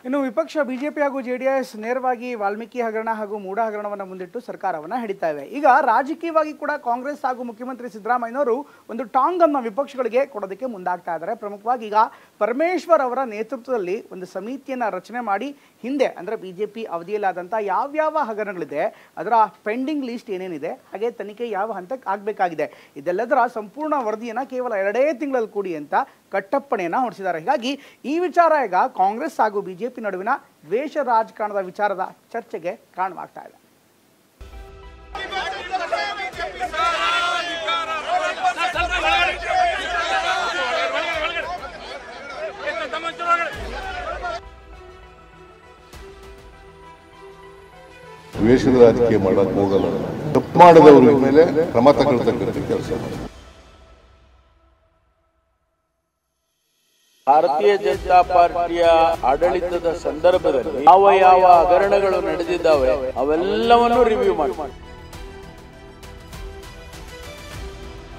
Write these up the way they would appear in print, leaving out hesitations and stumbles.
ಇನ್ನು ವಿಪಕ್ಷ ಬಿಜೆಪಿ ಹಾಗೂ ಜೆಡಿಎಸ್ ನೇರವಾಗಿ ವಾಲ್ಮೀಕಿ ಹಗರಣ ಹಾಗೂ ಮೂಡ ಹಗರಣವನ್ನು ಮುಂದಿಟ್ಟು ಸರ್ಕಾರವನ್ನು ಹಿಡಿತಾ ಇವೆ. ಈಗ ರಾಜಕೀಯವಾಗಿ ಕೂಡ ಕಾಂಗ್ರೆಸ್ ಹಾಗೂ ಮುಖ್ಯಮಂತ್ರಿ ಸಿದ್ದರಾಮಯ್ಯನವರು ಒಂದು ಟಾಂಗ್ ಅನ್ನು ವಿಪಕ್ಷಗಳಿಗೆ ಕೊಡೋದಕ್ಕೆ ಮುಂದಾಗ್ತಾ ಇದ್ದಾರೆ. ಪ್ರಮುಖವಾಗಿ ಈಗ ಪರಮೇಶ್ವರ್ ಅವರ ನೇತೃತ್ವದಲ್ಲಿ ಒಂದು ಸಮಿತಿಯನ್ನು ರಚನೆ ಮಾಡಿ ಹಿಂದೆ ಅಂದರೆ ಬಿಜೆಪಿ ಅವಧಿಯಲ್ಲಾದಂಥ ಯಾವ್ಯಾವ ಹಗರಣಗಳಿದೆ ಅದರ ಪೆಂಡಿಂಗ್ ಲಿಸ್ಟ್ ಏನೇನಿದೆ, ಹಾಗೆ ತನಿಖೆ ಯಾವ ಹಂತಕ್ಕೆ ಆಗಬೇಕಾಗಿದೆ, ಇದೆಲ್ಲದರ ಸಂಪೂರ್ಣ ವರದಿಯನ್ನು ಕೇವಲ 2 ತಿಂಗಳಲ್ಲಿ ಕೂಡಿ ಅಂತ ಕಟ್ಟಪ್ಪಣೆಯನ್ನು ಹೊರಡಿಸಿದ್ದಾರೆ. ಹೀಗಾಗಿ ಈ ವಿಚಾರ ಈಗ ಕಾಂಗ್ರೆಸ್ ಹಾಗೂ ಬಿಜೆಪಿ ನಡುವಿನ ದ್ವೇಷ ರಾಜಕಾರಣದ ವಿಚಾರದ ಚರ್ಚೆಗೆ ಕಾರಣವಾಗ್ತಾ ಇದೆ. ದ್ವೇಷದ ರಾಜಕೀಯ ಮಾಡಕ್ಕೆ ಹೋಗಲ್ಲ. ತಪ್ಪು ಮಾಡದವ್ರ ಮೇಲೆ ಕ್ರಮ ತಗೊಳ್ತಕ್ಕಂಥ ಕೆಲಸ. ಭಾರತೀಯ ಜನತಾ ಪಾರ್ಟಿಯ ಆಡಳಿತದ ಸಂದರ್ಭದಲ್ಲಿ ಯಾವ ಹಗರಣಗಳು ನಡೆದಿದ್ದಾವೆ ಅವೆಲ್ಲವನ್ನು ರಿವ್ಯೂ ಮಾಡಿ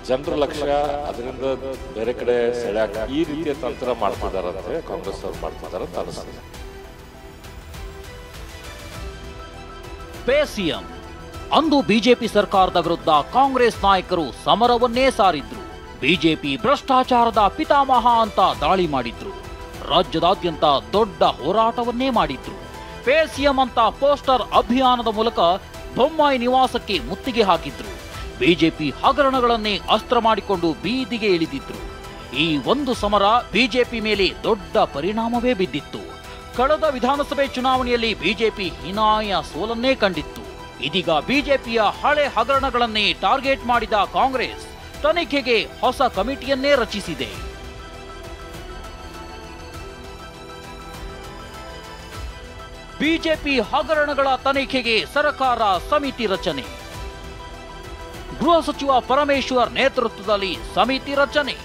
ಜನರ ಲಕ್ಷ್ಯ ಅದರಿಂದ ಬೇರೆ ಕಡೆ ಸೆಳೆಯಾಕ ಈ ರೀತಿಯ ತಂತ್ರ ಮಾಡ್ತಿದಾರಂತೆ ಕಾಂಗ್ರೆಸ್ ಅವರು ಮಾಡ್ತಿದ್ದಾರೆ ಅಂತ ಅನಿಸ್ತದೆ. ಪೇಸಿಎಂ ಅಂದು ಬಿಜೆಪಿ ಸರ್ಕಾರದ ವಿರುದ್ಧ ಕಾಂಗ್ರೆಸ್ ನಾಯಕರು ಸಮರವನ್ನೇ ಸಾರಿದ್ರು. ಬಿಜೆಪಿ ಭ್ರಷ್ಟಾಚಾರದ ಪಿತಾಮಹ ಅಂತ ದಾಳಿ ಮಾಡಿದ್ರು. ರಾಜ್ಯದಾದ್ಯಂತ ದೊಡ್ಡ ಹೋರಾಟವನ್ನೇ ಮಾಡಿದ್ರು. ಪೇಸಿಎಂ ಅಂತ ಪೋಸ್ಟರ್ ಅಭಿಯಾನದ ಮೂಲಕ ಬೊಮ್ಮಾಯಿ ನಿವಾಸಕ್ಕೆ ಮುತ್ತಿಗೆ ಹಾಕಿದ್ರು. ಬಿಜೆಪಿ ಹಗರಣಗಳನ್ನೇ ಅಸ್ತ್ರ ಮಾಡಿಕೊಂಡು ಬೀದಿಗೆ ಇಳಿದಿದ್ರು. ಈ ಒಂದು ಸಮರ ಬಿಜೆಪಿ ಮೇಲೆ ದೊಡ್ಡ ಪರಿಣಾಮವೇ ಬಿದ್ದಿತ್ತು. ಕಳೆದ ವಿಧಾನಸಭೆ ಚುನಾವಣೆಯಲ್ಲಿ ಬಿಜೆಪಿ ಹೀನಾಯ ಸೋಲನ್ನೇ ಕಂಡಿತ್ತು. ಇದೀಗ ಬಿಜೆಪಿಯ ಹಳೆ ಹಗರಣಗಳನ್ನೇ ಟಾರ್ಗೆಟ್ ಮಾಡಿದ ಕಾಂಗ್ರೆಸ್ ತನಿಖೆಗೆ ಹೊಸ ಕಮಿಟಿಯನ್ನೇ ರಚಿಸಿದೆ. ಬಿಜೆಪಿ ಹಗರಣಗಳ ತನಿಖೆಗೆ ಸರ್ಕಾರ ಸಮಿತಿ ರಚನೆ. ಗೃಹ ಸಚಿವ ಪರಮೇಶ್ವರ್ ನೇತೃತ್ವದಲ್ಲಿ ಸಮಿತಿ ರಚನೆ.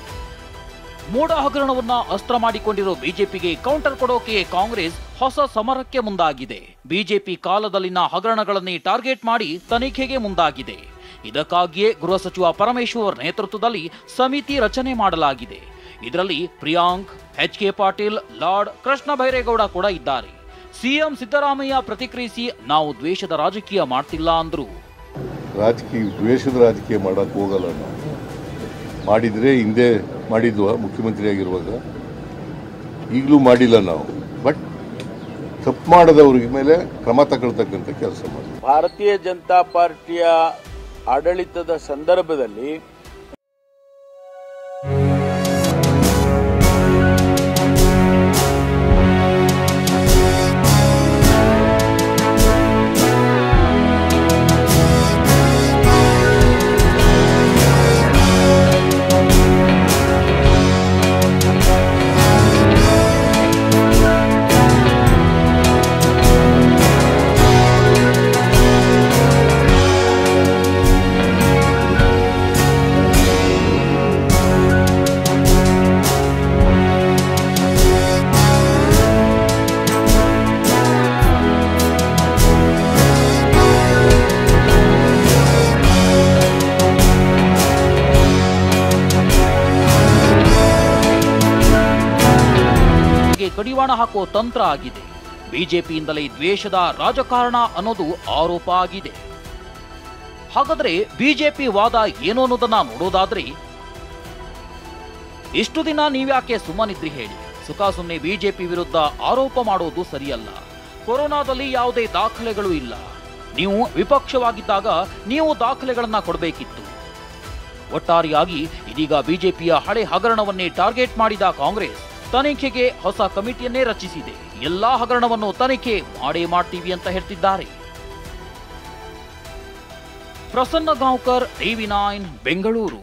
ಮೂಡ ಹಗರಣವನ್ನ ಅಸ್ತ್ರ ಮಾಡಿಕೊಂಡಿರೋ ಬಿಜೆಪಿಗೆ ಕೌಂಟರ್ ಕೊಡೋಕೆ ಕಾಂಗ್ರೆಸ್ ಹೊಸ ಸಮರಕ್ಕೆ ಮುಂದಾಗಿದೆ. ಬಿಜೆಪಿ ಕಾಲದಲ್ಲಿನ ಹಗರಣಗಳನ್ನೇ ಟಾರ್ಗೆಟ್ ಮಾಡಿ ತನಿಖೆಗೆ ಮುಂದಾಗಿದೆ. ಇದಕ್ಕಾಗಿಯೇ ಗೃಹ ಸಚಿವ ಪರಮೇಶ್ವರ್ ನೇತೃತ್ವದಲ್ಲಿ ಸಮಿತಿ ರಚನೆ ಮಾಡಲಾಗಿದೆ. ಇದರಲ್ಲಿ ಪ್ರಿಯಾಂಕ್, ಎಚ್.ಕೆ. ಪಾಟೀಲ್, ಲಾರ್ಡ್ ಕೃಷ್ಣ ಬೈರೇಗೌಡ ಕೂಡ ಇದ್ದಾರೆ. ಸಿಎಂ ಸಿದ್ದರಾಮಯ್ಯ ಪ್ರತಿಕ್ರಿಯಿಸಿ ನಾವು ದ್ವೇಷದ ರಾಜಕೀಯ ಮಾಡ್ತಿಲ್ಲ ಅಂದ್ರು. ದ್ವೇಷದ ರಾಜಕೀಯ ಮಾಡಕ್ಕೆ ಹೋಗಲ್ಲ. ನಾವು ಮಾಡಿದ್ರೆ ಹಿಂದೆ ಮಾಡಿದ್ವ ಮುಖ್ಯಮಂತ್ರಿ ಆಗಿರುವಾಗ, ಈಗಲೂ ಮಾಡಿಲ್ಲ ನಾವು. ಬಟ್ ತಪ್ಪು ಮಾಡದವ್ರ ಮೇಲೆ ಕ್ರಮ ತಗೊಳ್ತಕ್ಕಂಥ ಕೆಲಸ ಮಾಡಿ. ಭಾರತೀಯ ಜನತಾ ಪಾರ್ಟಿಯ ಆಡಳಿತದ ಸಂದರ್ಭದಲ್ಲಿ ಕಡಿವಾಣ ಹಾಕೋ ತಂತ್ರ ಆಗಿದೆ. ಬಿಜೆಪಿಯಿಂದಲೇ ದ್ವೇಷದ ರಾಜಕಾರಣ ಅನ್ನೋದು ಆರೋಪ ಆಗಿದೆ. ಹಾಗಾದ್ರೆ ಬಿಜೆಪಿ ವಾದ ಏನು ಅನ್ನೋದನ್ನ ನೋಡೋದಾದ್ರೆ, ಇಷ್ಟು ದಿನ ನೀವ್ಯಾಕೆ ಸುಮ್ಮನಿದ್ರಿ ಹೇಳಿ? ಸುಖಾಸುಮ್ಮನೆ ಬಿಜೆಪಿ ವಿರುದ್ಧ ಆರೋಪ ಮಾಡೋದು ಸರಿಯಲ್ಲ. ಕೊರೋನಾದಲ್ಲಿ ಯಾವುದೇ ದಾಖಲೆಗಳು ಇಲ್ಲ. ನೀವು ವಿಪಕ್ಷವಾಗಿದ್ದಾಗ ನೀವು ದಾಖಲೆಗಳನ್ನ ಕೊಡಬೇಕಿತ್ತು. ಒಟ್ಟಾರೆಯಾಗಿ ಇದೀಗ ಬಿಜೆಪಿಯ ಹಳೆ ಹಗರಣವನ್ನೇ ಟಾರ್ಗೆಟ್ ಮಾಡಿದ ಕಾಂಗ್ರೆಸ್ ತನಿಖೆಗೆ ಹೊಸ ಕಮಿಟಿಯನ್ನೇ ರಚಿಸಿದೆ. ಎಲ್ಲಾ ಹಗರಣವನ್ನು ತನಿಖೆ ಮಾಡ್ತೀವಿ ಅಂತ ಹೇಳ್ತಿದ್ದಾರೆ. ಪ್ರಸನ್ನ ಗಾಂವ್ಕರ್, ಟಿವಿ9 ಬೆಂಗಳೂರು.